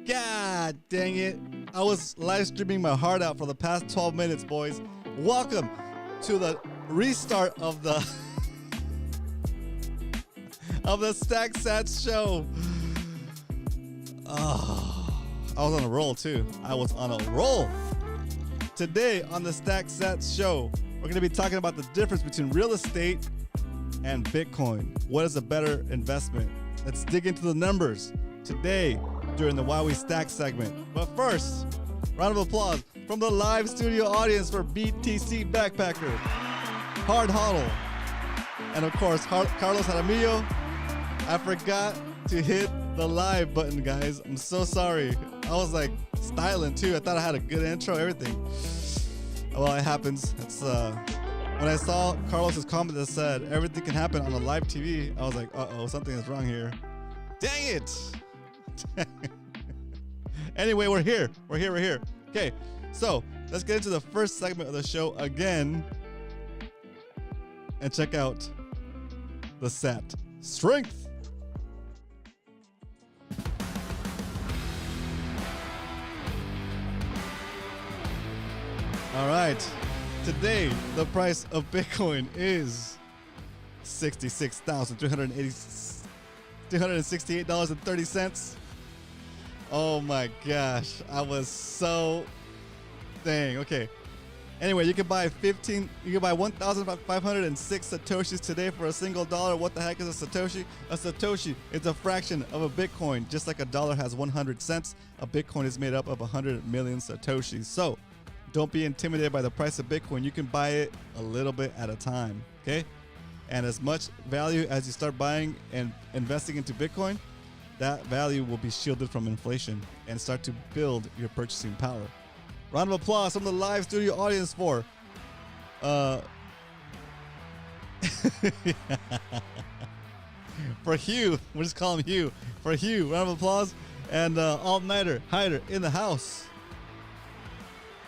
God dang it. I was live streaming my heart out for the past 12 minutes, boys. Welcome to the restart of the SATS show. Oh, I was on a roll too. I was on a roll. Today on the SATS show, we're going to be talking about the difference between real estate and Bitcoin. What is a better investment? Let's dig into the numbers today during the Why We Stack segment. But first, round of applause from the live studio audience for BTC Backpacker, Hard Hodl, and of course, Carlos Jaramillo. I forgot to hit the live button, guys. I'm so sorry. I was like styling too. I thought I had a good intro, everything. Well, it happens. It's when I saw Carlos's comment that said everything can happen on a live TV, I was like, uh-oh, something is wrong here. Dang it. Anyway, we're here. Okay, so let's get into the first segment of the show again and check out the SAT strength. All right, today the price of Bitcoin is $268.30. Oh my gosh, I was so dang. Okay. Anyway, you can buy 1,506 Satoshis today for a single dollar. What the heck is a Satoshi? A Satoshi is a fraction of a Bitcoin. Just like a dollar has 100 cents, a Bitcoin is made up of 100 million Satoshis. So don't be intimidated by the price of Bitcoin. You can buy it a little bit at a time, okay? And as much value as you start buying and investing into Bitcoin, that value will be shielded from inflation and start to build your purchasing power. Round of applause from the live studio audience for for Hugh. We'll just call him Hugh. For Hugh, round of applause. And all-nighter, Hider in the house.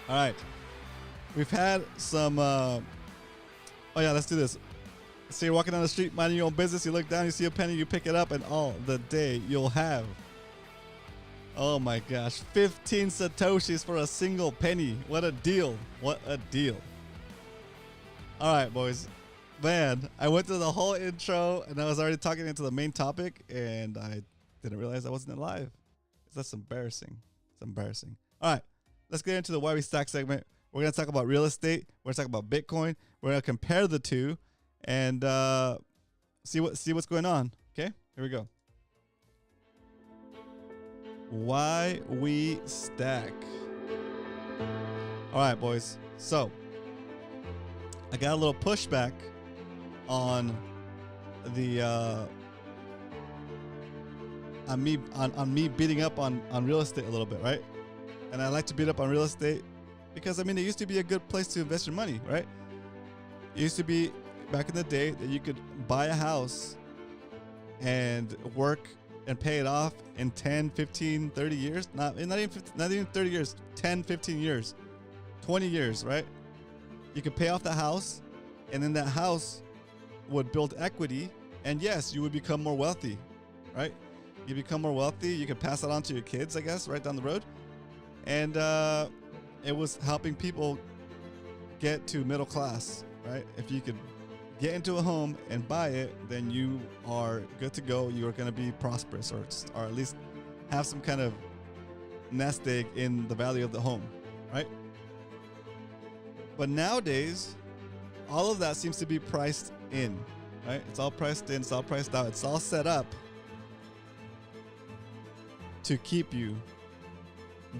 All right. We've had some oh yeah, let's do this. So you're walking down the street, minding your own business. You look down, you see a penny, you pick it up, and all the day you'll have, oh my gosh, 15 Satoshis for a single penny. What a deal. What a deal. All right, boys. Man, I went through the whole intro, and I was already talking into the main topic, and I didn't realize I wasn't live. That's embarrassing. It's embarrassing. All right, let's get into the Why We Stack segment. We're going to talk about real estate. We're going to talk about Bitcoin. We're going to compare the two and see what's going on. Okay, here we go. Why we stack. All right, boys. So I got a little pushback on the on me beating up on real estate a little bit, right? And I like to beat up on real estate because I mean it used to be a good place to invest your money, right? It used to be back in the day that you could buy a house and work and pay it off in 10, 15, 30 years. Not even 30 years, 10, 15 years, 20 years, right? You could pay off the house and then that house would build equity. And yes, you would become more wealthy, right? You become more wealthy. You could pass it on to your kids, I guess, right down the road. And it was helping people get to middle class, right? If you could get into a home and buy it, then you are good to go. You are going to be prosperous, or at least have some kind of nest egg in the value of the home, right? But nowadays, all of that seems to be priced in, right? It's all priced in, it's all priced out, it's all set up to keep you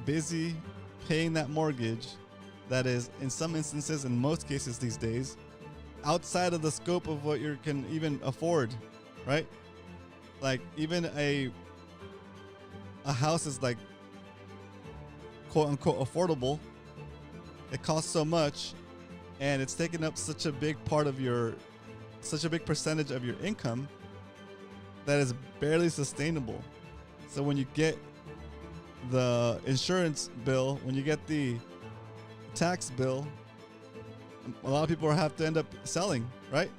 busy paying that mortgage that is, in some instances, in most cases these days, outside of the scope of what you can even afford, right? Like even a house is like quote unquote affordable. It costs so much and it's taking up such a big part of such a big percentage of your income that is barely sustainable. So when you get the insurance bill, when you get the tax bill, a lot of people have to end up selling, right?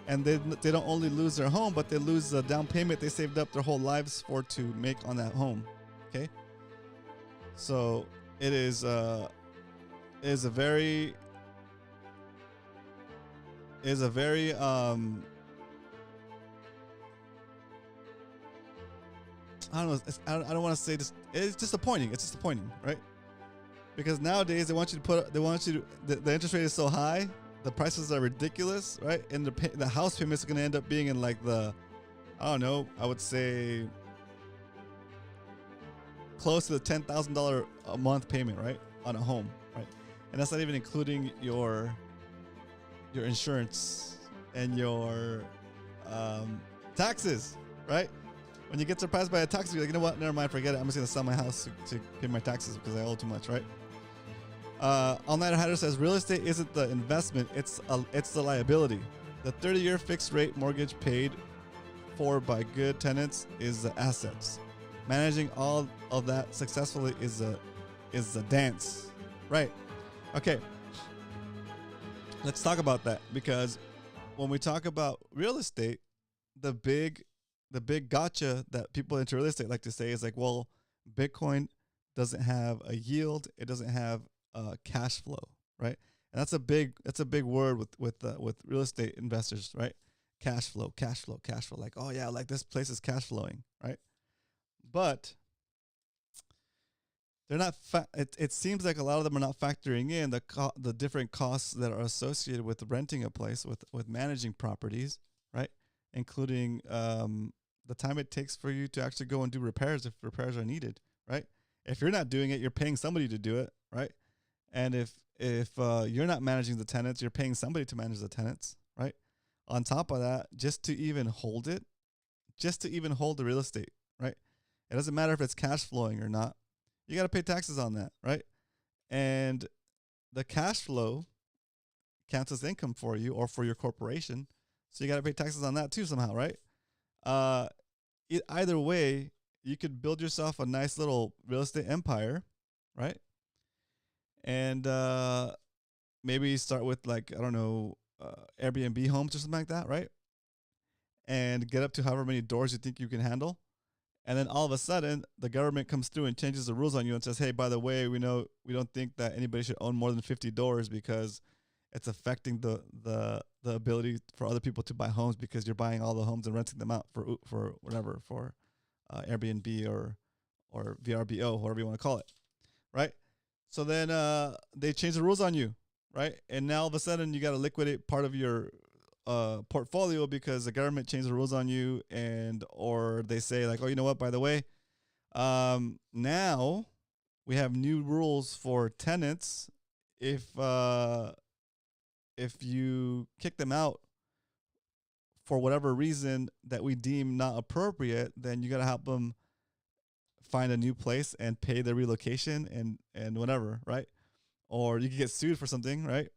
And they don't only lose their home, but they lose the down payment they saved up their whole lives for to make on that home, okay? So it is a very is a very I don't know. I don't want to say this. It's disappointing. It's disappointing, right? Because nowadays they want you to, the interest rate is so high, the prices are ridiculous, right? And the house payments are going to end up being in like the, I don't know, I would say close to the $10,000 a month payment, right, on a home, right? And that's not even including your insurance and your taxes, right? When you get surprised by a tax, you're like, you know what? Never mind, forget it. I'm just gonna sell my house to pay my taxes because I owe too much, right? All Nighter Hatter says real estate isn't the investment; it's the liability. The 30-year fixed rate mortgage paid for by good tenants is the assets. Managing all of that successfully is a dance, right? Okay, let's talk about that, because when we talk about real estate, the big gotcha that people into real estate like to say is like, well, Bitcoin doesn't have a yield, it doesn't have cash flow, right? And that's a big word with real estate investors, right? Cash flow. Like, oh yeah, like this place is cash flowing, right? But they're not. It seems like a lot of them are not factoring in the different costs that are associated with renting a place, with managing properties, right? Including the time it takes for you to actually go and do repairs if repairs are needed, right? If you're not doing it, you're paying somebody to do it, right? And if you're not managing the tenants, you're paying somebody to manage the tenants, right? On top of that, just to even hold the real estate, right? It doesn't matter if it's cash flowing or not. You got to pay taxes on that, right? And the cash flow counts as income for you or for your corporation, so you got to pay taxes on that too somehow, right? Either way, you could build yourself a nice little real estate empire, right? And maybe start with, like, I don't know, Airbnb homes or something like that, right? And get up to however many doors you think you can handle. And then all of a sudden, the government comes through and changes the rules on you and says, hey, by the way, we don't think that anybody should own more than 50 doors because it's affecting the ability for other people to buy homes, because you're buying all the homes and renting them out for whatever, for Airbnb or VRBO, whatever you want to call it, right? So then they change the rules on you, right? And now all of a sudden you got to liquidate part of your portfolio because the government changed the rules on you, or they say like, oh, you know what? By the way, now we have new rules for tenants. If you kick them out for whatever reason that we deem not appropriate, then you got to help them find a new place and pay the relocation and whatever, right? Or you could get sued for something, right?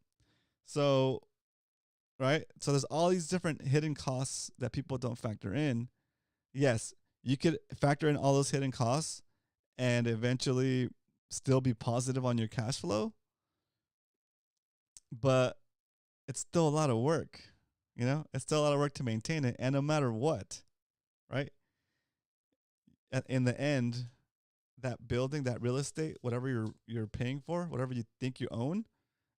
So, right? So there's all these different hidden costs that people don't factor in. Yes, you could factor in all those hidden costs and eventually still be positive on your cash flow, but it's still a lot of work, It's still a lot of work to maintain it, and no matter what, right? In the end, that building, that real estate, whatever you're paying for, whatever you think you own,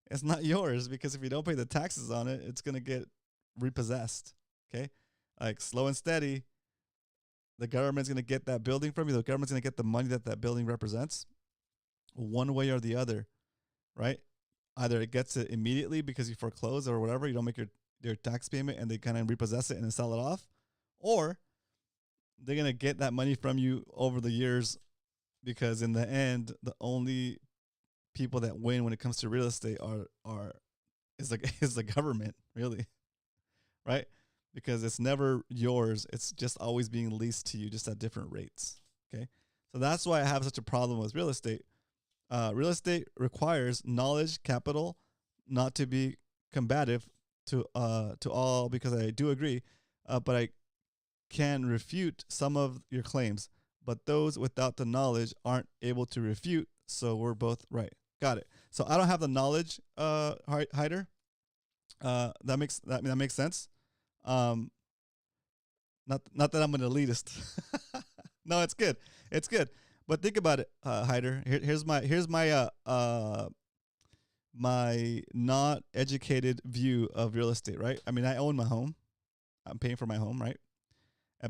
it's not yours, because if you don't pay the taxes on it, it's gonna get repossessed. Okay, like slow and steady, the government's gonna get that building from you. The government's gonna get the money that building represents, one way or the other, right? Either it gets it immediately because you foreclose or whatever, you don't make your tax payment, and they kind of repossess it and then sell it off, or they're going to get that money from you over the years, because in the end, the only people that win when it comes to real estate is the government, really, right? Because it's never yours. It's just always being leased to you, just at different rates. Okay. So that's why I have such a problem with real estate. Real estate requires knowledge, capital, not to be combative to all, because I do agree, but I can refute some of your claims. But those without the knowledge aren't able to refute, so we're both right. Got it. So I don't have the knowledge, Hyder. That makes sense. Not that I'm an elitist. No, it's good. It's good. But think about it, Hyder. Here's my not educated view of real estate, right? I mean, I own my home. I'm paying for my home, right?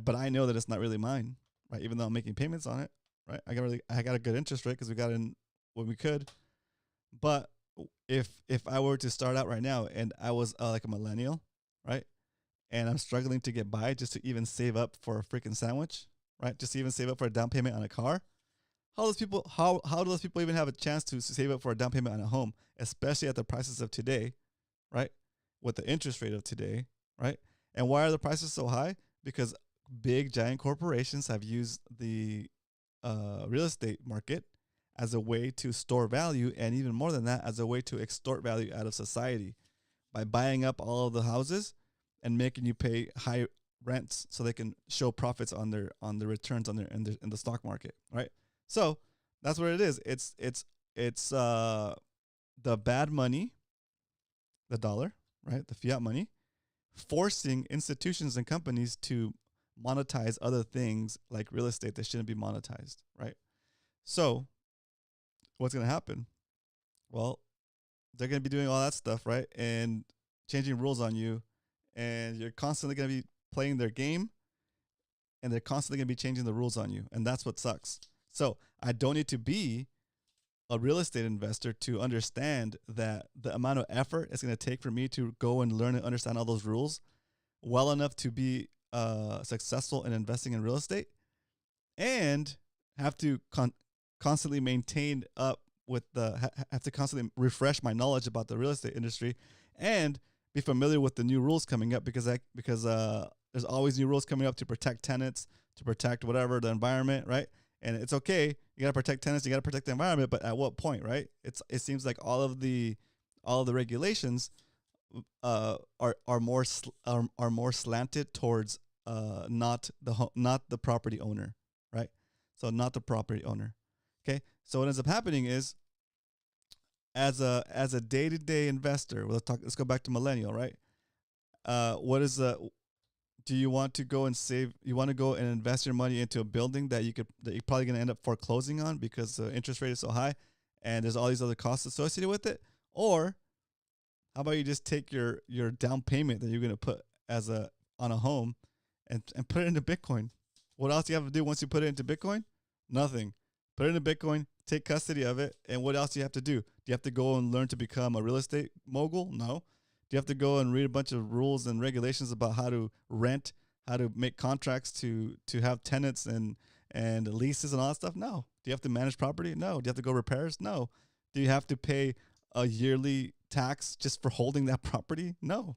But I know that it's not really mine, right? Even though I'm making payments on it, right? I got a good interest rate because we got in when we could. But if I were to start out right now and I was like a millennial, right? And I'm struggling to get by just to even save up for a freaking sandwich, right? Just to even save up for a down payment on a car. How do those people even have a chance to save up for a down payment on a home, especially at the prices of today, right? With the interest rate of today, right? And why are the prices so high? Because big giant corporations have used the real estate market as a way to store value, and even more than that, as a way to extort value out of society by buying up all of the houses and making you pay high rents so they can show profits on the returns on in the stock market, right? So that's what it is. It's the bad money, the dollar, right? The fiat money, forcing institutions and companies to monetize other things like real estate that shouldn't be monetized, right? So what's going to happen? Well, they're going to be doing all that stuff, right? And changing rules on you, and you're constantly going to be playing their game, and they're constantly going to be changing the rules on you, and that's what sucks. So I don't need to be a real estate investor to understand that the amount of effort it's going to take for me to go and learn and understand all those rules well enough to be successful in investing in real estate, and have to constantly maintain up with have to constantly refresh my knowledge about the real estate industry and be familiar with the new rules coming up because there's always new rules coming up to protect tenants, to protect whatever the environment, right? And it's okay, you got to protect tenants, you got to protect the environment, but at what point, right? It seems like all of the regulations are more slanted towards not the property owner, right? So not the property owner. Okay, so what ends up happening is, as a day-to-day investor, let's go back to millennial, right? What is the Do you want to go and save? You want to go and invest your money into a building that you're probably going to end up foreclosing on because the interest rate is so high, and there's all these other costs associated with it? Or how about you just take your down payment that you're going to put on a home and put it into Bitcoin? What else do you have to do once you put it into Bitcoin? Nothing. Put it into Bitcoin, take custody of it, and what else do you have to do? Do you have to go and learn to become a real estate mogul? No. Do you have to go and read a bunch of rules and regulations about how to rent, how to make contracts to have tenants and leases and all that stuff? No. Do you have to manage property? No. Do you have to go repairs? No. Do you have to pay a yearly tax just for holding that property? No.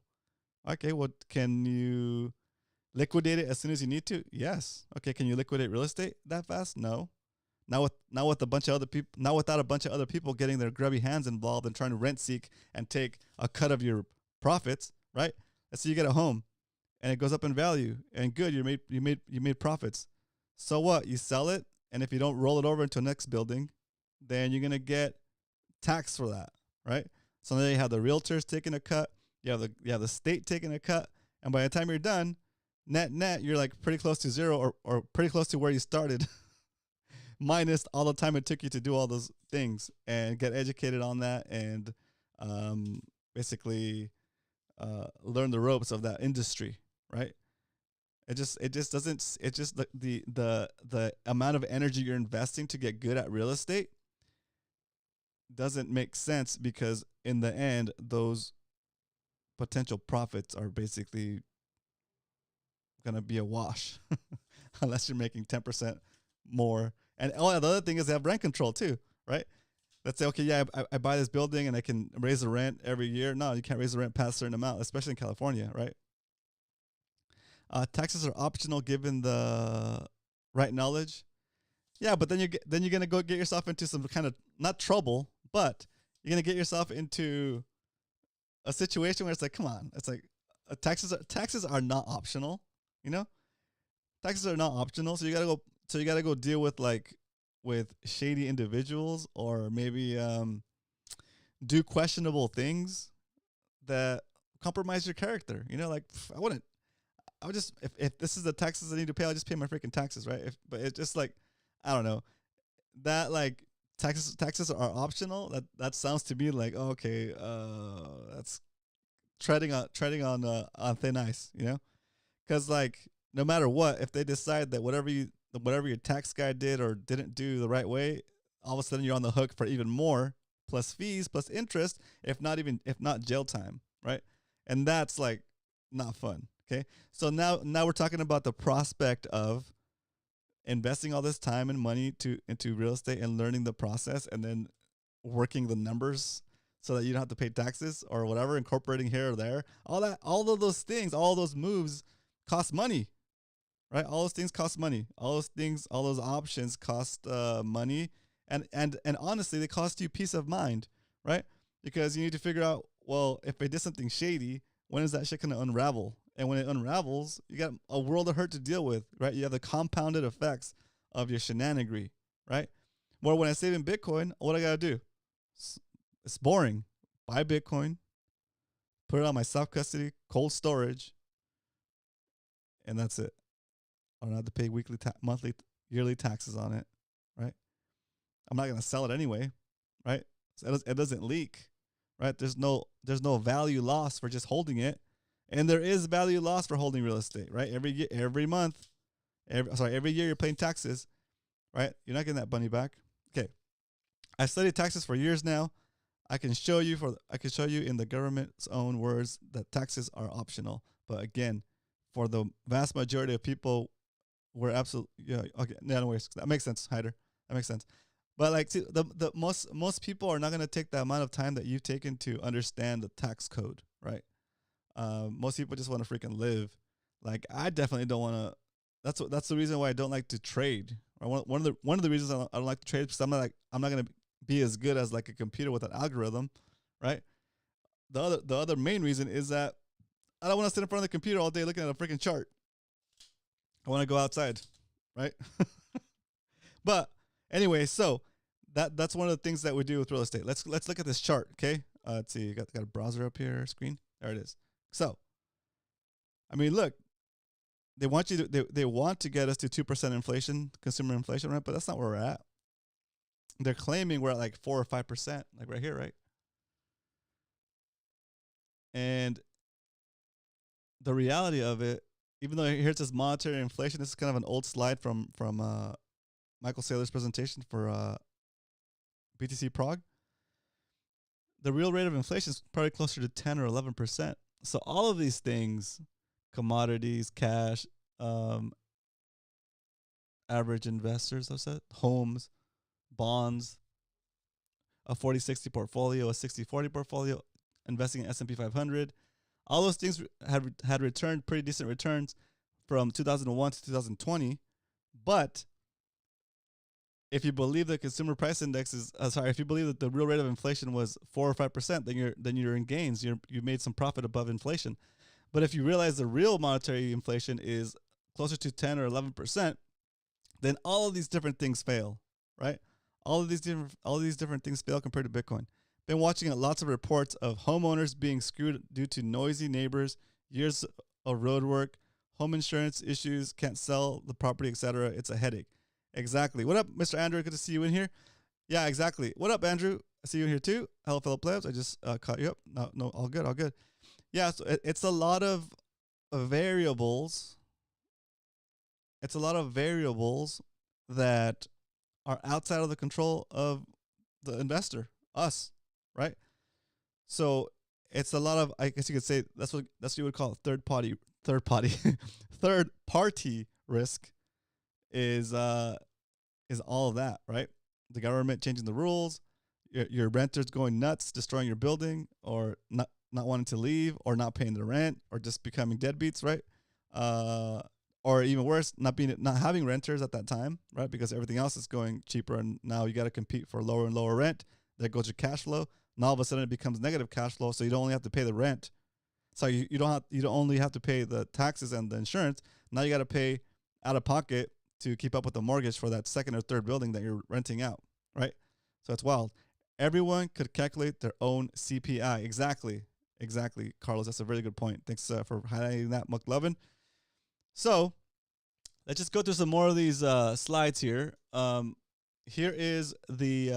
Okay, well, can you liquidate it as soon as you need to? Yes. Okay, can you liquidate real estate that fast? No. Not with a bunch of other people, not without a bunch of other people getting their grubby hands involved and trying to rent seek and take a cut of your profits, right? Let's say you get a home and it goes up in value, and good, you made profits. So what? You sell it, and if you don't roll it over into the next building, then you're gonna get taxed for that, right? So then you have the realtors taking a cut, you have the state taking a cut, and by the time you're done, net you're like pretty close to zero or pretty close to where you started. Minus all the time it took you to do all those things and get educated on that and basically learn the ropes of that industry, right? It just doesn't. It's just the amount of energy you're investing to get good at real estate doesn't make sense, because in the end, those potential profits are basically gonna be a wash unless you're making 10% more. And the other thing is they have rent control too, right? Let's say, okay, yeah, I buy this building and I can raise the rent every year. No, you can't raise the rent past a certain amount, especially in California, right? Taxes are optional given the right knowledge. Yeah, but then you're gonna go get yourself into some kind of, not trouble, but you're gonna get yourself into a situation where it's like, come on, it's like taxes are not optional, you know? Taxes are not optional, so you gotta go deal with shady individuals, or maybe do questionable things that compromise your character. You know, like I would just, if this is the taxes I need to pay, I'll just pay my freaking taxes, right? But it's just like, I don't know. that like taxes are optional. That sounds to me like, okay, that's treading on thin ice, you know? Because like no matter what, if they decide that whatever your tax guy did or didn't do the right way, all of a sudden you're on the hook for even more, plus fees, plus interest, if not jail time, right? And that's like not fun. Okay, so now we're talking about the prospect of investing all this time and money into real estate and learning the process and then working the numbers so that you don't have to pay taxes or whatever, incorporating here or there. All of those things, all those moves cost money, right? All those things cost money. All those things, all those options cost money, and honestly, they cost you peace of mind, right? Because you need to figure out, well, if I did something shady, when is that shit gonna unravel? And when it unravels, you got a world of hurt to deal with, right? You have the compounded effects of your shenanigery, right? Where when I save in Bitcoin, what I gotta do? It's boring. Buy Bitcoin, put it on my self custody, cold storage, and that's it. I don't have to pay weekly, monthly, yearly taxes on it, right? I'm not gonna sell it anyway, right? So it doesn't leak, right? There's no value loss for just holding it, and there is value loss for holding real estate, right? Every year, every year you're paying taxes, right? You're not getting that money back. Okay, I studied taxes for years now. I can show you in the government's own words that taxes are optional. But again, for the vast majority of people, we're absolutely okay. No worries. That makes sense, Hyder. That makes sense. But like, see, the most people are not going to take the amount of time that you've taken to understand the tax code, right? Most people just want to freaking live. Like, I definitely don't want to. That's the reason why I don't like to trade. Right? One of the reasons I don't like to trade is because I'm not going to be as good as like a computer with an algorithm, right? The other main reason is that I don't want to sit in front of the computer all day looking at a freaking chart. I want to go outside, right? But anyway, so that's one of the things that we do with real estate. Let's look at this chart, okay? Let's see, got a browser up here, screen. There it is. So, I mean, look, they want to get us to 2% inflation, consumer inflation, right? But that's not where we're at. They're claiming we're at like 4 or 5%, like right here, right? And the reality of it, even though here it says monetary inflation, this is kind of an old slide from Michael Saylor's presentation for BTC Prague. The real rate of inflation is probably closer to 10 or 11%. So all of these things, commodities, cash, average investors, I've said, homes, bonds, a 40-60 portfolio, a 60-40 portfolio, investing in S&P 500. All those things had returned pretty decent returns from 2001 to 2020. But if you believe the consumer price index is if you believe that the real rate of inflation was 4 or 5%, then you're in gains. You made some profit above inflation. But if you realize the real monetary inflation is closer to 10 or 11%, then all of these different things fail, right? All of these different things fail compared to Bitcoin. Been watching lots of reports of homeowners being screwed due to noisy neighbors, years of road work, home insurance issues, can't sell the property, etc. It's a headache. Exactly. What up, Mr. Andrew? Good to see you in here. Yeah, exactly. What up, Andrew? I see you in here too. Hello, fellow plebs. I just caught you up. No, all good, all good. Yeah, so it's a lot of variables. It's a lot of variables that are outside of the control of the investor, us, right? So it's a lot of, I guess you could say that's what you would call third party third party risk is all of that, right? The government changing the rules, your renters going nuts, destroying your building, or not wanting to leave, or not paying the rent, or just becoming deadbeats, right? Or even worse, not having renters at that time, right? Because everything else is going cheaper, and now you got to compete for lower and lower rent. There goes your cash flow. Now all of a sudden it becomes negative cash flow, so you don't only have to pay the rent. So you don't only have to pay the taxes and the insurance. Now you got to pay out of pocket to keep up with the mortgage for that second or third building that you're renting out, right? So it's wild. Everyone could calculate their own CPI. Exactly, Carlos. That's a very good point. Thanks for highlighting that, McLovin. So let's just go through some more of these slides here. here is the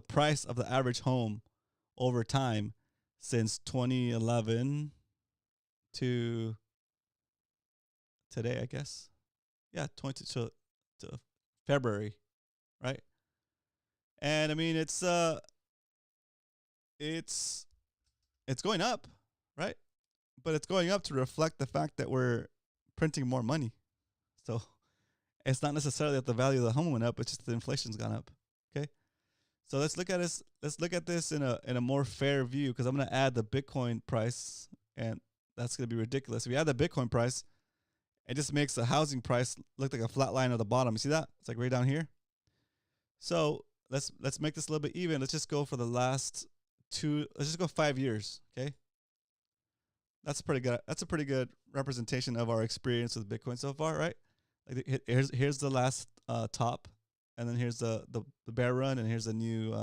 price of the average home over time since 2011 to today, I guess. Yeah, 20 to February, right? And I mean, it's it's going up, right? But it's going up to reflect the fact that we're printing more money. So it's not necessarily that the value of the home went up; it's just the inflation's gone up. Okay, so let's look at this. Let's look at this in a more fair view because I'm going to add the Bitcoin price, and that's going to be ridiculous. If you add the Bitcoin price, it just makes the housing price look like a flat line at the bottom. You see that? It's like right down here. So let's make this a little bit even. Let's just go for the last two. Let's just go 5 years. Okay, that's pretty good. That's a pretty good representation of our experience with Bitcoin so far, right? Like here's the last top, and then here's the bear run, and here's the new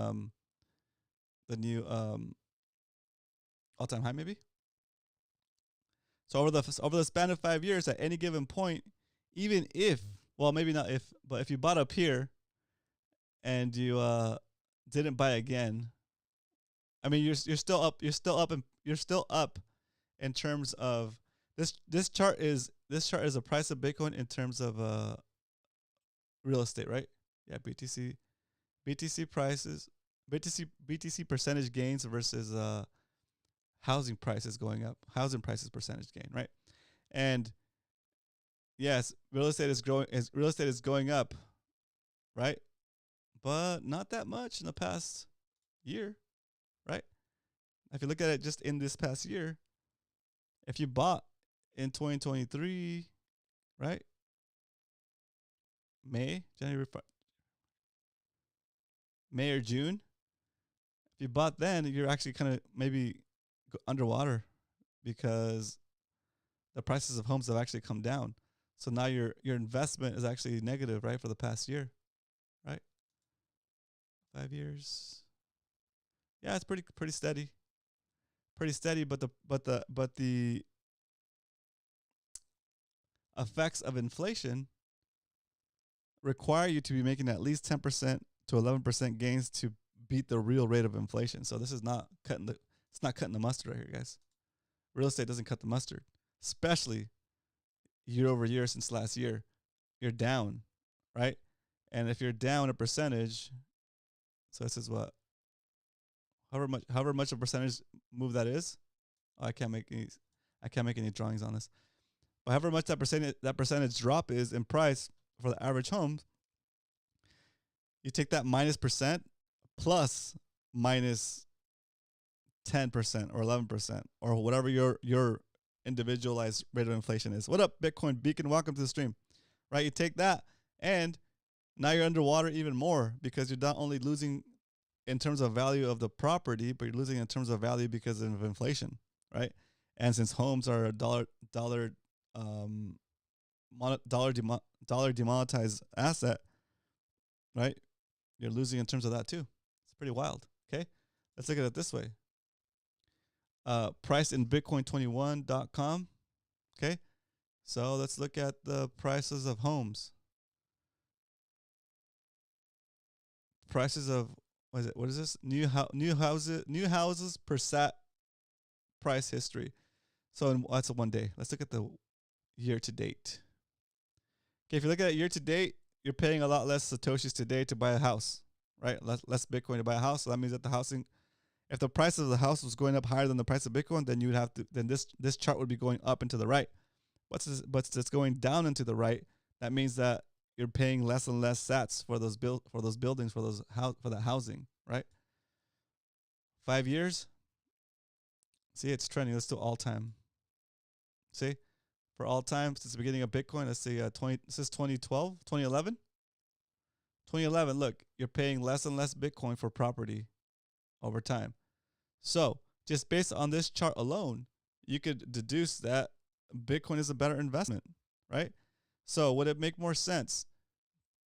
all time high maybe. So over the span of 5 years, at any given point, even if well maybe not if, but if you bought up here and you didn't buy again, I mean you're still up. You're still up in terms of this chart is a price of Bitcoin in terms of real estate, right? Yeah, BTC prices, BTC percentage gains versus housing prices going up, housing prices percentage gain, right? And yes, real estate is going up, right? But not that much in the past year, right? If you look at it just in this past year, if you bought in 2023, right? May or June. If you bought then, you're actually kind of maybe underwater because the prices of homes have actually come down. So now your investment is actually negative, right, for the past year, right? 5 years. Yeah, it's pretty steady, pretty steady. But the effects of inflation require you to be making at least 10% to 11% gains to beat the real rate of inflation. So this is not it's not cutting the mustard right here, guys. Real estate doesn't cut the mustard, especially year over year since last year. You're down, right? And if you're down a percentage, so this is what however much a percentage move that is. Oh, I can't make any drawings on this. But however much that percentage drop is in price for the average home, you take that minus percent plus minus 10% or 11% or whatever your individualized rate of inflation is. What up, Bitcoin Beacon? Welcome to the stream. Right? You take that and now you're underwater even more because you're not only losing in terms of value of the property, but you're losing in terms of value because of inflation, right? And since homes are a dollar demonetized asset, right? You're losing in terms of that too. It's pretty wild. Okay, let's look at it this way. Price in Bitcoin21.com. Okay, so let's look at the prices of homes. Prices of what is this? New houses per sat price history. So that's a 1 day. Let's look at the year to date. Okay, if you look at it year to date, you're paying a lot less satoshis today to buy a house, right? Less Bitcoin to buy a house. So that means that the housing, if the price of the house was going up higher than the price of Bitcoin, then you would have to. Then this chart would be going up and to the right. But it's going down and to the right. That means that you're paying less and less SATS for those buildings for that housing, right? 5 years. See, it's trending. Let's do all time. See, for all time since the beginning of Bitcoin. Let's see, This is 2012, 2011. 2011. Look, you're paying less and less Bitcoin for property over time. So just based on this chart alone, you could deduce that Bitcoin is a better investment, right? So would it make more sense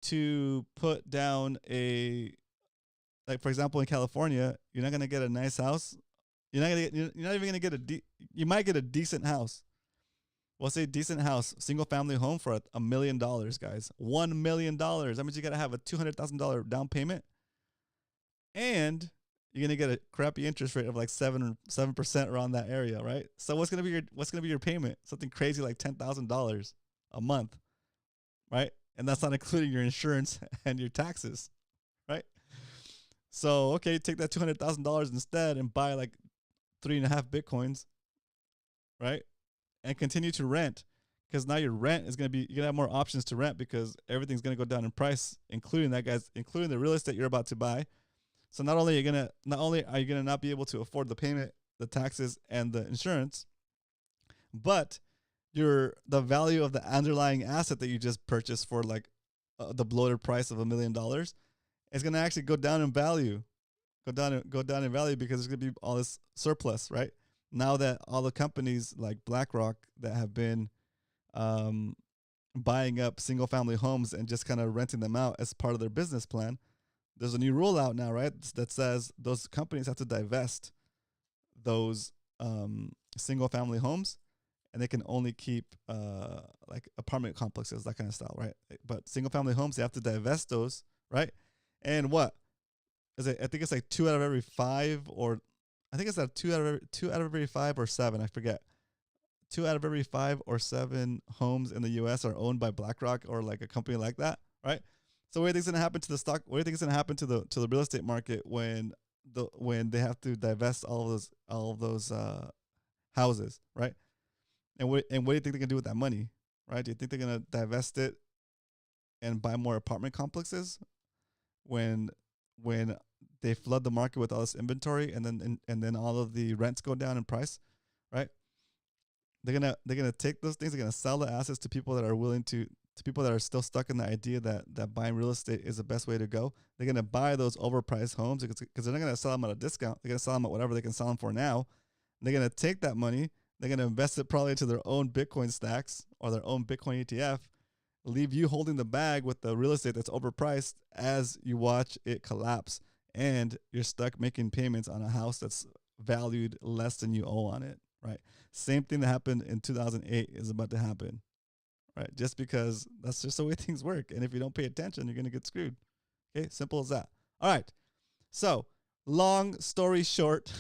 to put down like for example in California, you're not gonna get a nice house. You're not even gonna get you might get a decent house, We'll say decent house, single family home for $1 million, guys. $1 million. That means you got to have a $200,000 down payment, and you're gonna get a crappy interest rate of like 7% around that area, right? So what's gonna be your payment? Something crazy like $10,000 a month, right? And that's not including your insurance and your taxes, right? So okay, take that $200,000 instead and buy like 3.5 Bitcoins, right? And continue to rent, because now your rent is gonna be, you're gonna have more options to rent because everything's gonna go down in price, including including the real estate you're about to buy. So not only are you gonna not be able to afford the payment, the taxes, and the insurance, but the value of the underlying asset that you just purchased for like the bloated price of $1 million is gonna actually go down in value, go down in value because there's gonna be all this surplus, right? Now that all the companies like BlackRock that have been buying up single family homes and just kind of renting them out as part of their business plan, there's a new rule out now, right? That says those companies have to divest those single family homes, and they can only keep like apartment complexes, that kind of style, right? But single family homes, they have to divest those, right? And what is it? I think it's like 2 out of every 5, or I think it's like 2 out of every 5 or 7. I forget. 2 out of every 5 or 7 homes in the U.S. are owned by BlackRock or like a company like that, right? So what do you think is going to happen to the stock? What do you think is going to happen to the real estate market when they have to divest all of those houses, right? And what do you think they can do with that money, right? Do you think they're going to divest it and buy more apartment complexes when they flood the market with all this inventory, and then all of the rents go down in price, right? They're gonna take those things. They're gonna sell the assets to people that are willing to people that are still stuck in the idea that buying real estate is the best way to go. They're gonna buy those overpriced homes because they're not gonna sell them at a discount. They're gonna sell them at whatever they can sell them for now. They're gonna take that money. They're gonna invest it probably into their own Bitcoin stacks or their own Bitcoin ETF. Leave you holding the bag with the real estate that's overpriced as you watch it collapse, and you're stuck making payments on a house that's valued less than you owe on it, right? Same thing that happened in 2008 is about to happen, right? Just because that's just the way things work. And if you don't pay attention, you're going to get screwed. Okay, simple as that. All right. So, long story short,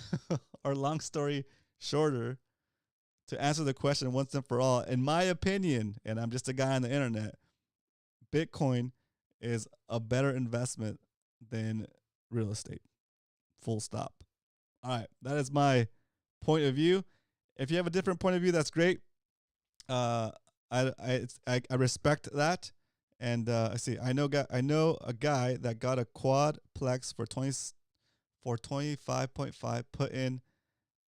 or long story shorter, to answer the question once and for all, in my opinion, and I'm just a guy on the internet, Bitcoin is a better investment than real estate. Full stop. All right. That is my point of view. If you have a different point of view, that's great. I respect that. And I see. I know a guy that got a quadplex for 25.5, put in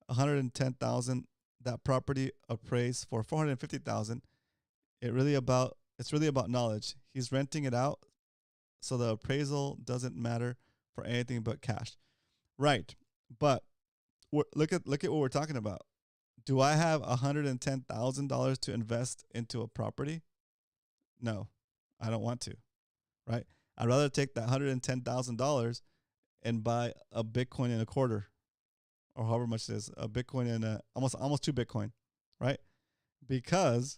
110,000. That property appraised for 450,000. It's really about knowledge. He's renting it out, so the appraisal doesn't matter for anything but cash, right? But look at what we're talking about. Do I have $110,000 to invest into a property? No, I don't want to, right? I'd rather take that $110,000 and buy a Bitcoin and a quarter, or however much it is, a Bitcoin and almost 2 Bitcoin, right? Because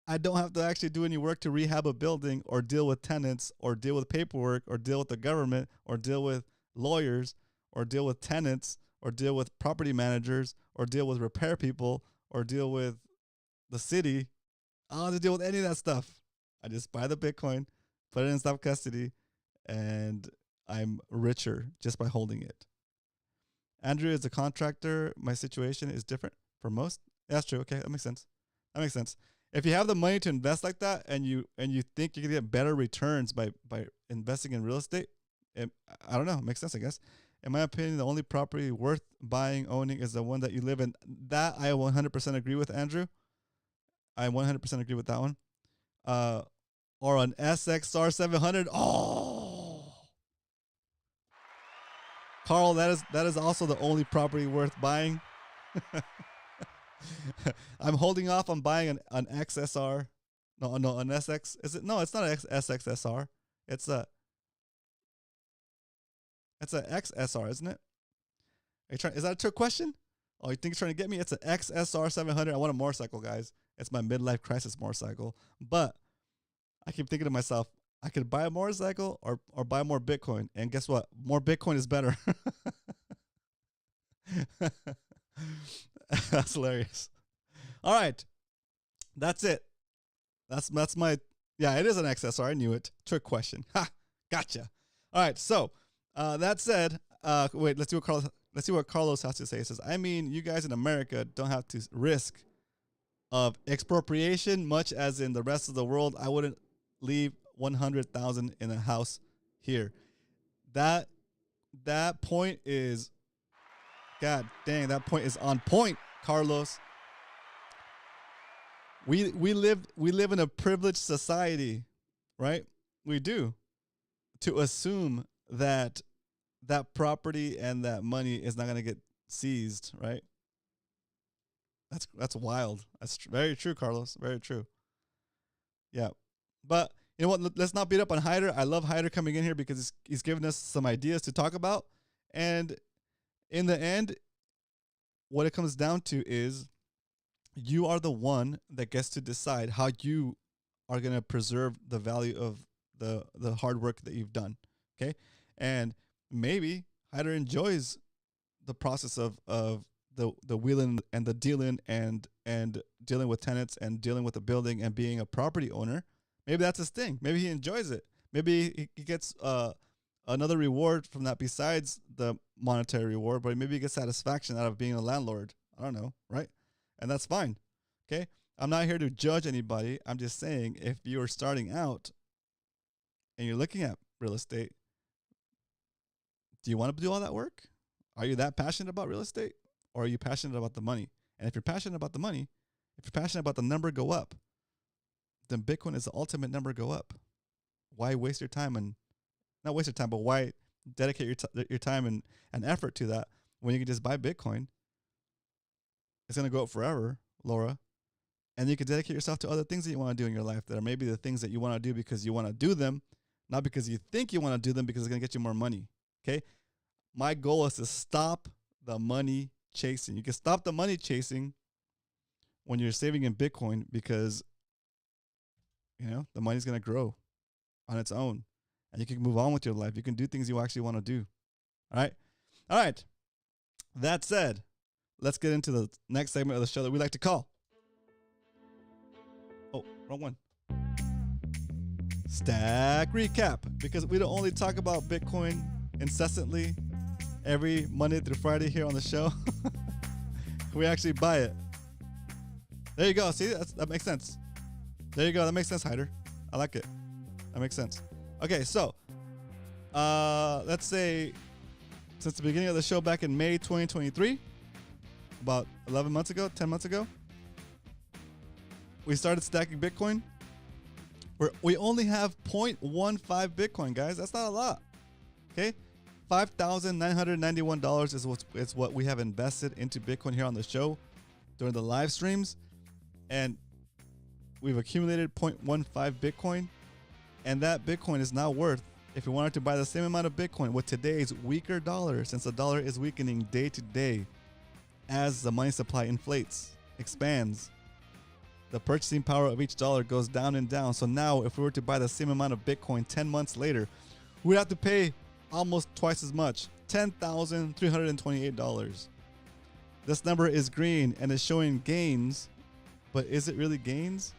I don't have to actually do any work to rehab a building or deal with tenants or deal with paperwork or deal with the government or deal with lawyers or deal with tenants or deal with property managers, or deal with repair people, or deal with the city. I don't have to deal with any of that stuff. I just buy the Bitcoin, put it in self custody, and I'm richer just by holding it. Andrew is a contractor. My situation is different for most. That's true. Okay, that makes sense. If you have the money to invest like that, and you think you can get better returns by investing in real estate, I don't know. It makes sense, I guess. In my opinion, the only property worth buying, owning is the one that you live in. That I 100% agree with, Andrew. I 100% agree with that one. Or an SXR 700. Oh, Carl, that is also the only property worth buying. I'm holding off on buying an XSR. No, an SX. Is it? No, it's not an SXSR. It's a XSR, isn't it? Is that a trick question? Oh, you think you're trying to get me? It's an XSR 700. I want a motorcycle, guys. It's my midlife crisis motorcycle. But I keep thinking to myself, I could buy a motorcycle or buy more Bitcoin. And guess what? More Bitcoin is better. That's hilarious. All right. That's it. That's my, yeah, it is an XSR. I knew it. Trick question. Ha! Gotcha. All right. So that said, wait, let's see what Carlos has to say. He says, I mean, you guys in America don't have to risk of expropriation much as in the rest of the world. I wouldn't leave 100,000 in a house here. That point is, God dang, that point is on point, Carlos. We live in a privileged society, right? We do. To assume that property and that money is not going to get seized, right? That's wild. That's very true, Carlos. Very true. Yeah. But you know what? Let's not beat up on Hyder. I love Hyder coming in here because he's giving us some ideas to talk about. And in the end, what it comes down to is you are the one that gets to decide how you are going to preserve the value of the hard work that you've done. Okay. And maybe Hyder enjoys the process of the wheeling and the dealing and dealing with tenants and dealing with the building and being a property owner. Maybe that's his thing. Maybe he enjoys it. Maybe he gets another reward from that besides the monetary reward, but maybe he gets satisfaction out of being a landlord. I don't know, right? And that's fine. Okay? I'm not here to judge anybody. I'm just saying if you're starting out and you're looking at real estate, do you want to do all that work? Are you that passionate about real estate? Or are you passionate about the money? And if you're passionate about the money, if you're passionate about the number go up, then Bitcoin is the ultimate number go up. Why waste your time and not waste your time, but why dedicate your time and effort to that when you can just buy Bitcoin? It's going to go up forever, Laura. And you can dedicate yourself to other things that you want to do in your life that are maybe the things that you want to do because you want to do them, not because you think you want to do them because it's going to get you more money. Okay? My goal is to stop the money chasing. You can stop the money chasing when you're saving in Bitcoin because, you know, the money's going to grow on its own and you can move on with your life. You can do things you actually want to do. All right. All right. That said, let's get into the next segment of the show that we like to call. Oh, wrong one. Stack Recap. Because we don't only talk about Bitcoin incessantly every Monday through Friday here on the show. We actually buy it. There you go. See, that makes sense. There you go. That makes sense, Hyder. I like it. That makes sense. Okay, so let's say since the beginning of the show back in May 2023, about 11 months ago, 10 months ago, we started stacking Bitcoin. We only have 0.15 Bitcoin, guys. That's not a lot. Okay? $5,991 is what we have invested into Bitcoin here on the show during the live streams. And we've accumulated 0.15 Bitcoin. And that Bitcoin is now worth, if you wanted to buy the same amount of Bitcoin with today's weaker dollar, since the dollar is weakening day to day as the money supply inflates, expands, the purchasing power of each dollar goes down and down. So now if we were to buy the same amount of Bitcoin 10 months later, we'd have to pay almost twice as much, $10,328. This number is green and is showing gains, but is it really gains?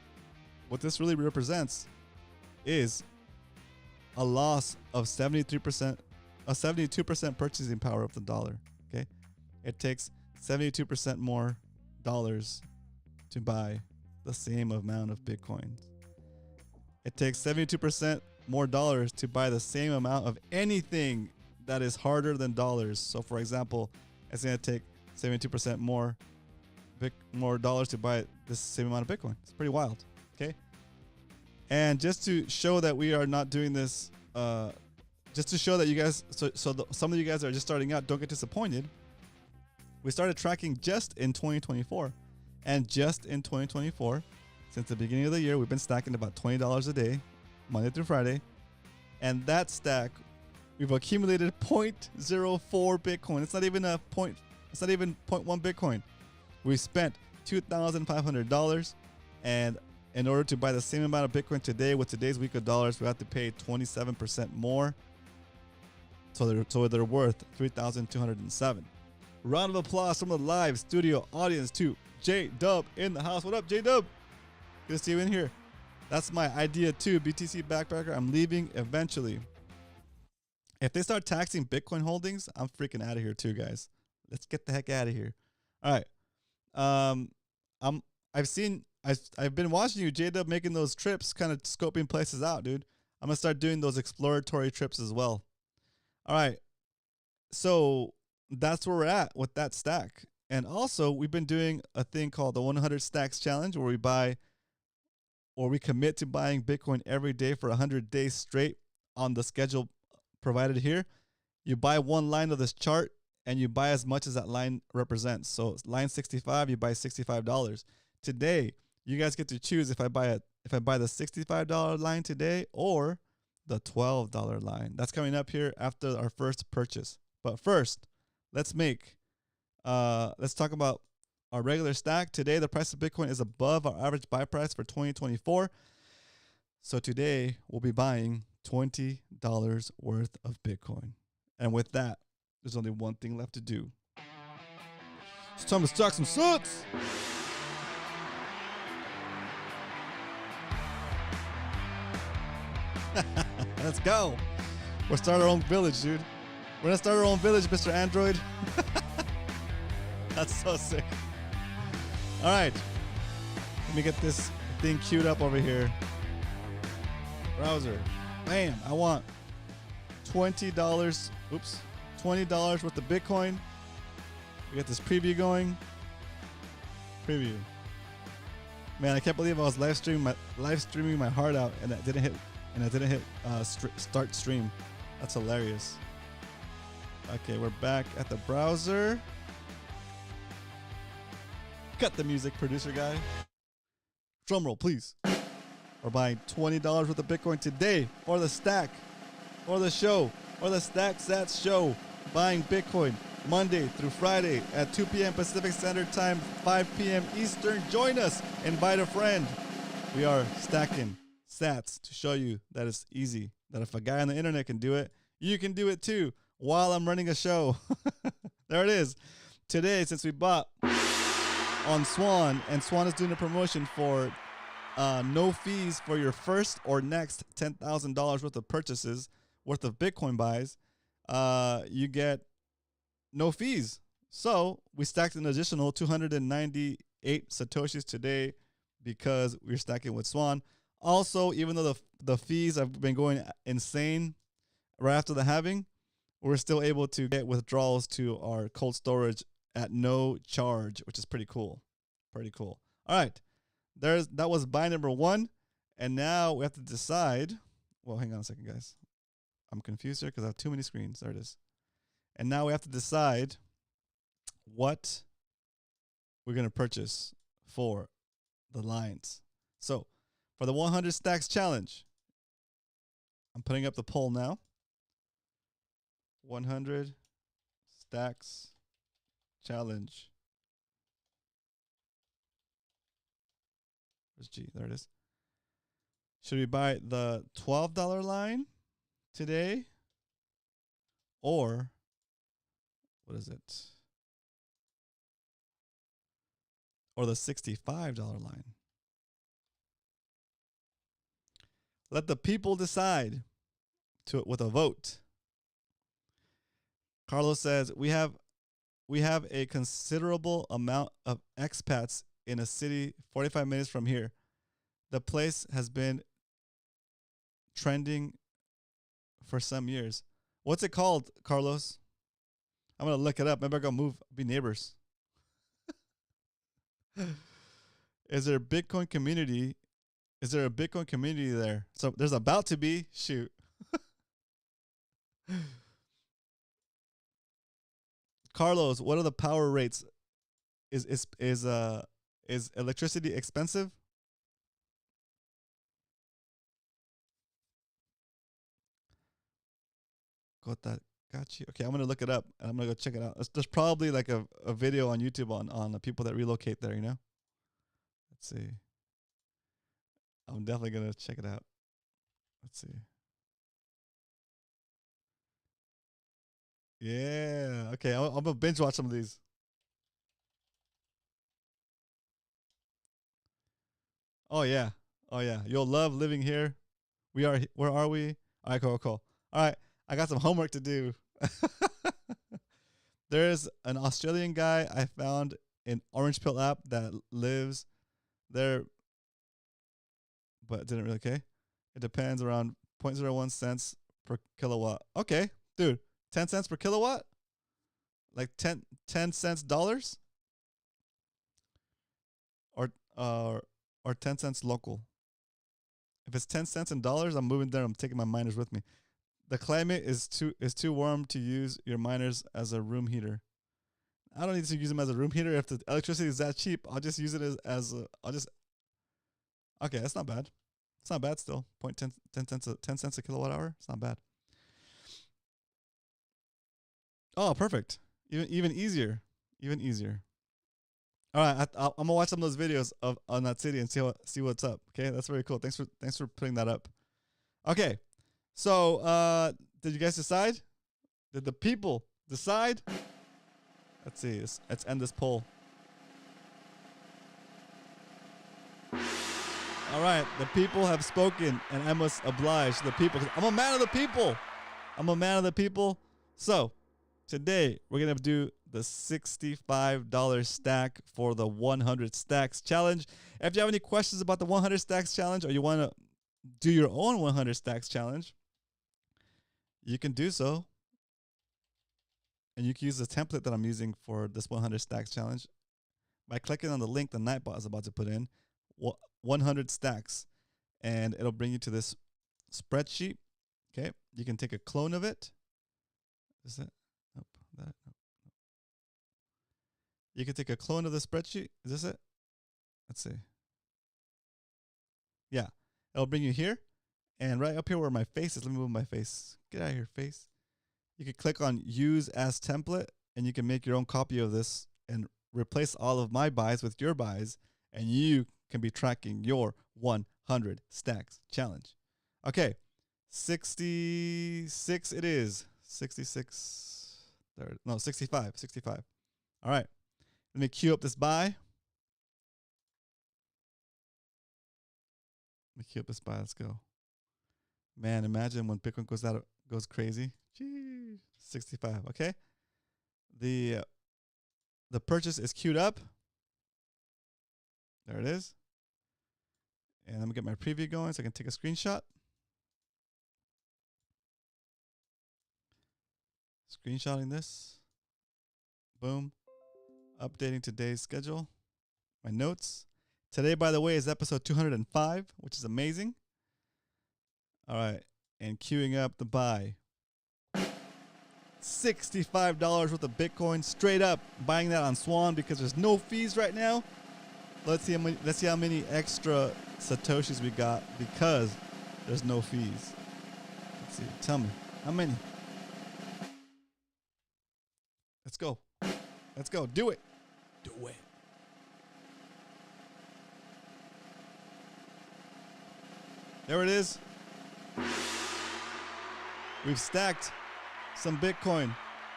What this really represents is a loss of 72% purchasing power of the dollar. Okay, it takes 72% more dollars to buy the same amount of Bitcoins. It takes 72% more dollars to buy the same amount of anything that is harder than dollars. So for example, it's going to take 72% more dollars to buy this same amount of Bitcoin. It's pretty wild. Okay. And just to show that we are not doing this, just to show that you guys, some of you guys that are just starting out don't get disappointed. We started tracking just in 2024. And just in 2024, since the beginning of the year, we've been stacking about $20 a day, Monday through Friday. And that stack, we've accumulated 0.04 Bitcoin. It's not even 0.1 Bitcoin. We spent $2,500 And in order to buy the same amount of Bitcoin today with today's week of dollars, we have to pay 27% more. So they're worth 3,207. Round of applause from the live studio audience to J Dub in the house. What up, J Dub? Good to see you in here. That's my idea too, BTC Backpacker. I'm leaving eventually. If they start taxing Bitcoin holdings, I'm freaking out of here too, guys. Let's get the heck out of here. All right. I've been watching you, J-Dub, making those trips, kind of scoping places out, dude. I'm gonna start doing those exploratory trips as well. All right. So that's where we're at with that stack. And also, we've been doing a thing called the 100 Stacks Challenge, where we commit to buying Bitcoin every day for 100 days straight on the schedule provided here. You buy one line of this chart and you buy as much as that line represents. So line 65, you buy $65. Today, you guys get to choose if I buy the $65 line today or the $12 line. That's coming up here after our first purchase. But first, let's talk about our regular stack. Today, the price of Bitcoin is above our average buy price for 2024. So today, we'll be buying $20 worth of Bitcoin. And with that, there's only one thing left to do. It's time to stack some SATS. Let's go. We'll start our own village, dude. We're gonna start our own village, Mr. Android. That's so sick. All right. Let me get this thing queued up over here. Browser. Bam. I want $20. Oops. $20 worth of Bitcoin. We got this preview going. Preview. Man, I can't believe I was live streaming my heart out and I didn't hit start stream. That's hilarious. Okay, we're back at the browser. Cut the music, producer guy. Drum roll, please. We're buying $20 worth of Bitcoin today for the stack, or the show, or the Stack SATS show. Buying Bitcoin Monday through Friday at 2 p.m. Pacific Standard Time, 5 p.m. Eastern. Join us. Invite a friend. We are stacking SATS to show you that it's easy. That if a guy on the internet can do it, you can do it too while I'm running a show. There it is. Today, since we bought on Swan, and Swan is doing a promotion for no fees for your first or next $10,000 worth of purchases, worth of Bitcoin buys, you get no fees. So we stacked an additional 298 Satoshis today because we're stacking with Swan. Also, even though the fees have been going insane right after the halving, we're still able to get withdrawals to our cold storage at no charge, which is pretty cool. Pretty cool. All right. That was buy number one. And now we have to decide. Well, hang on a second, guys. I'm confused here because I have too many screens. There it is. And now we have to decide what we're going to purchase for the lines. So for the 100 Stacks Challenge, I'm putting up the poll now. 100 Stacks Challenge. Where's G? There it is. Should we buy the $12 line today? Or what is it? Or the $65 line? Let the people decide with a vote. Carlos says, we have a considerable amount of expats in a city 45 minutes from here. The place has been trending for some years. What's it called, Carlos? I'm going to look it up. Maybe I'll go move, be neighbors. Is there a Bitcoin community? Is there a Bitcoin community there? So there's about to be. Shoot. Carlos, what are the power rates? Is electricity expensive? Got you. Okay, I'm gonna look it up and I'm gonna go check it out. There's probably like a video on YouTube on the people that relocate there. You know. Let's see. I'm definitely gonna check it out. Let's see. Yeah. Okay. I'm gonna binge watch some of these. Oh yeah. Oh yeah. You'll love living here. We are. Where are we? All right. Cool. Cool. All right. I got some homework to do. There's an Australian guy I found in Orange Pill app that lives there, but it didn't really. Okay. It depends around 0.01 cents per kilowatt. Okay, dude. 10 cents per kilowatt? Like 10 cents dollars? Or or 10 cents local. If it's 10 cents in dollars, I'm moving there. I'm taking my miners with me. The climate is too warm to use your miners as a room heater. I don't need to use them as a room heater. If the electricity is that cheap, I'll just use it I'll just. Okay, that's not bad. It's not bad still. 10 cents a kilowatt hour. It's not bad. Oh, perfect. Even easier. Even easier. All right, I'm gonna watch some of those videos of on that city and see what's up. Okay, that's very cool. Thanks for putting that up. Okay, so did you guys decide? Did the people decide? Let's see. Let's end this poll. All right, the people have spoken, and I must oblige the people. 'Cause I'm a man of the people. I'm a man of the people. So today we're gonna do the $65 stack for the 100 stacks challenge. If you have any questions about the 100 stacks challenge, or you want to do your own 100 stacks challenge, you can do so. And you can use the template that I'm using for this 100 stacks challenge by clicking on the link the Nightbot is about to put in, 100 stacks, and it'll bring you to this spreadsheet. Okay, you can take a clone of it. Is it? Nope. Nope. You can take a clone of the spreadsheet. Is this it? Let's see. Yeah, it'll bring you here, and right up here where my face is. Let me move my face. Get out of here, face. You can click on Use as Template, and you can make your own copy of this and replace all of my buys with your buys, and you can be tracking your 100 stacks challenge. Okay, 66 it is. 66. No, 65. 65. All right. Let me queue up this buy. Let me queue up this buy. Let's go. Man, imagine when Bitcoin goes crazy. Gee, 65. Okay. The purchase is queued up. There it is. And I'm gonna get my preview going so I can take a screenshot. Screenshotting this. Boom. Updating today's schedule. My notes. Today, by the way, is episode 205, which is amazing. All right. And queuing up the buy. $65 worth of Bitcoin straight up. Buying that on Swan because there's no fees right now. Let's see how many extra Satoshis we got because there's no fees. Let's see. Tell me. How many? Let's go. Let's go. Do it. Do it. There it is. We've stacked some Bitcoin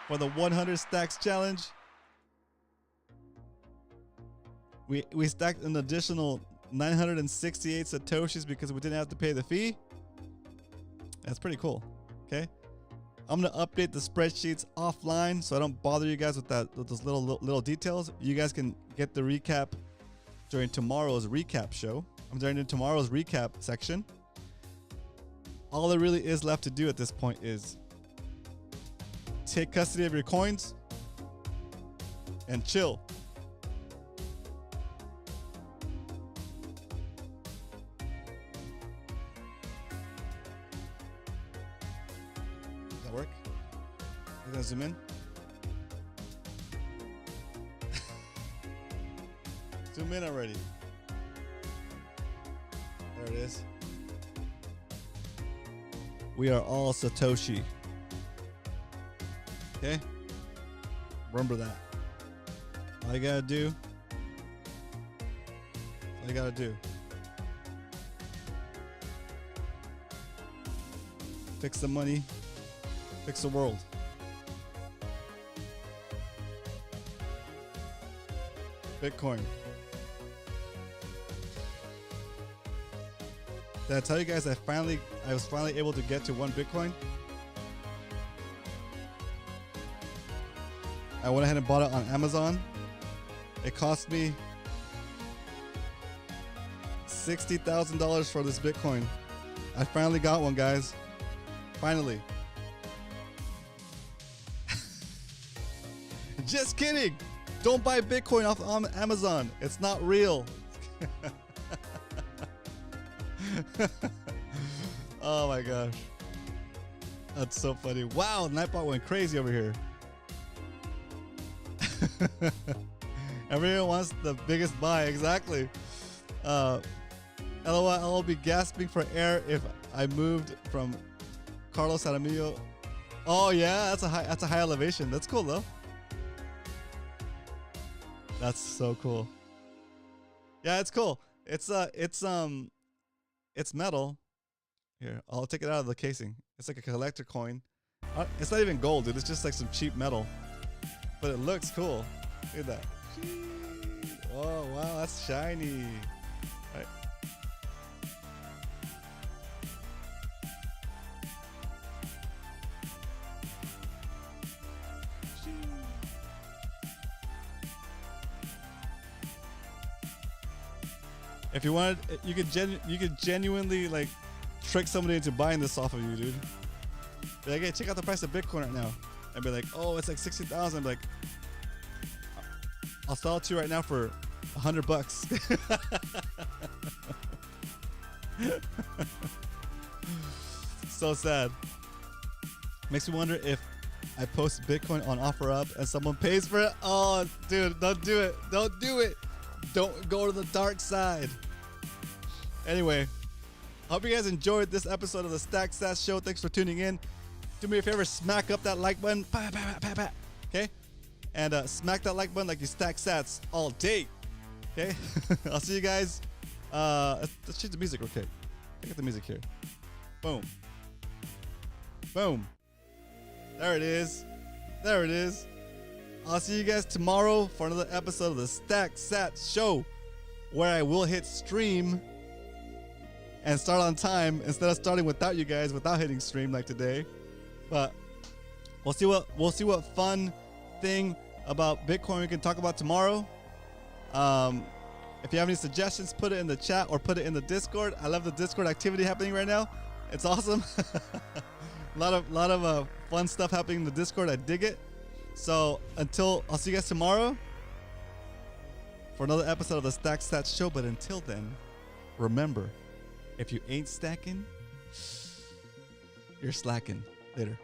for the 100 stacks challenge. We stacked an additional 968 Satoshis because we didn't have to pay the fee. That's pretty cool. Okay. I'm gonna update the spreadsheets offline so I don't bother you guys with those little details. You guys can get the recap during tomorrow's recap show. During tomorrow's recap section. All there really is left to do at this point is take custody of your coins and chill. Does that work? You gonna zoom in? Zoom in already. There it is. We are all Satoshi. Okay? Remember that. All you gotta do. fix the money, fix the world. Bitcoin. Did I tell you guys I was finally able to get to 1 Bitcoin? I went ahead and bought it on Amazon. It cost me $60,000 for this Bitcoin. I finally got one, guys. Finally. Just kidding. Don't buy Bitcoin off Amazon. It's not real. Oh my gosh. That's so funny. Wow, Nightbot went crazy over here. Everyone wants the biggest buy, exactly. LOL, I'll be gasping for air if I moved from Carlos Aramillo. Oh yeah, that's a high elevation. That's cool though. That's so cool. Yeah, it's cool. It's metal. Here, I'll take it out of the casing. It's like a collector coin. It's not even gold, dude. It's just like some cheap metal. But it looks cool. Look at that. Oh, wow, that's shiny. All right. If you wanted, you could genuinely like trick somebody into buying this off of you, dude. Be like, hey, check out the price of Bitcoin right now. And be like, oh, it's like 60,000. Like, I'll sell it to you right now for $100. So sad. Makes me wonder if I post Bitcoin on OfferUp and someone pays for it. Oh, dude, don't do it. Don't do it. Don't go to the dark side. Anyway, hope you guys enjoyed this episode of the SATS Show. Thanks for tuning in. Do me a favor, smack up that like button. Okay? And smack that like button like you stack sats all day. Okay? I'll see you guys. Let's change the music real quick. Look at the music here. Boom. Boom. There it is. There it is. I'll see you guys tomorrow for another episode of the SATS Show, where I will hit stream and start on time instead of starting without you guys, without hitting stream like today. But we'll see what fun thing about Bitcoin we can talk about tomorrow. If you have any suggestions, put it in the chat or put it in the Discord. I love the Discord activity happening right now. It's awesome. a lot of fun stuff happening in the Discord. I dig it. So I'll see you guys tomorrow for another episode of the SATS Show. But until then, remember, if you ain't stacking, you're slacking. Later.